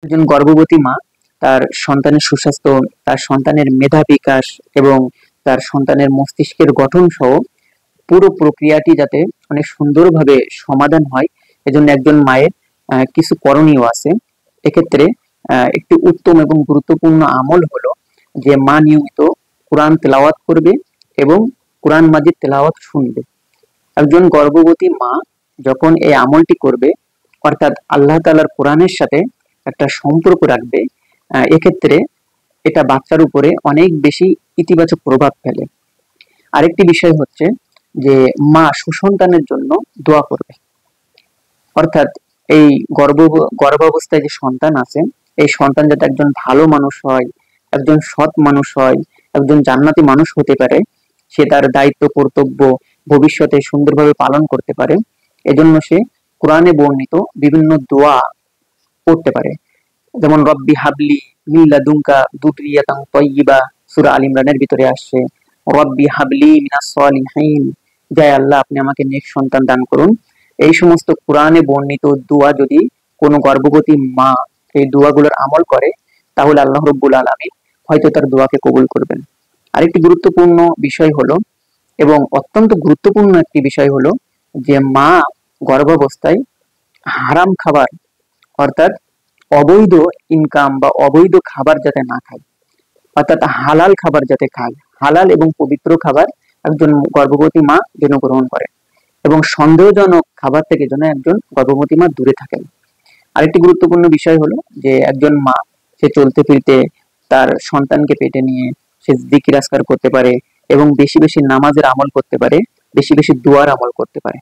একজন গর্ভবতী মা তার সন্তানের সুস্বাস্থ্য, তার সন্তানের মেধা বিকাশ এবং তার সন্তানের মস্তিষ্কের গঠন সহ পুরো প্রক্রিয়াটি যাতে অনেক সুন্দরভাবে সমাধান হয়, এজন্য একজন মায়ের কিছু করণীয় আছে। এক্ষেত্রে একটি উত্তম এবং গুরুত্বপূর্ণ আমল হলো যে মা নিয়মিত কোরআন তেলাওয়াত করবে এবং কোরআন মাজিদ তেলাওয়াত শুনবে। একজন গর্ভবতী মা যখন এই আমলটি করবে, অর্থাৎ আল্লাহ তাআলার কোরআনের সাথে একটা সম্পর্ক রাখবে, এক্ষেত্রে এটা বাচ্চার উপরে অনেক বেশি ইতিবাচক প্রভাব ফেলে। আরেকটি বিষয় হচ্ছে যে মা সুসন্তানের জন্য দোয়া করবে। অর্থাৎ এই গর্ভাবস্থায় যে সন্তান আছে, এই সন্তান যাতে একজন ভালো মানুষ হয়, একজন সৎ মানুষ হয়, একজন জান্নাতি মানুষ হতে পারে, সে তার দায়িত্ব কর্তব্য ভবিষ্যতে সুন্দরভাবে পালন করতে পারে, এজন্য সে কোরআনে বর্ণিত বিভিন্ন দোয়া পড়তে পারে। যেমন রব্বি হাবলি মিন লাদুনকা যুররিয়াতান তাইয়্যিবা, সূরা আল ইমরানের ভিতরে আসছে রব্বি হাবলি মিনাস সলিহিন, জয় আল্লাহ আপনি আমাকে নেক সন্তান দান করুন। এই সমস্ত কোরআনে বর্ণিত দোয়া যদি কোনো গর্ভবতী মা এই দোয়াগুলোর আমল করে, তাহলে আল্লাহ রব্বুল আলামিন হয়তো তার দোয়াকে কবুল করবেন। আরেকটি গুরুত্বপূর্ণ বিষয় হলো, এবং অত্যন্ত গুরুত্বপূর্ণ একটি বিষয় হলো, যে মা গর্ভাবস্থায় হারাম খাবার, অর্থাৎ অবৈধ ইনকাম বা অবৈধ খাবার যাতে না খায়, অর্থাৎ হালাল খাবার যাতে খায়, হালাল এবং পবিত্র খাবার একজন গর্ভবতী মা যেন গ্রহণ করে, এবং সন্দেহজনক খাবার থেকে যেন একজন গর্ভবতী মা দূরে থাকেন। আরেকটি গুরুত্বপূর্ণ বিষয় হলো যে একজন মা সে চলতে ফিরতে তার সন্তানকে পেটে নিয়ে সে জিকির আজকার করতে পারে এবং বেশি বেশি নামাজের আমল করতে পারে, বেশি বেশি দোয়ার আমল করতে পারে।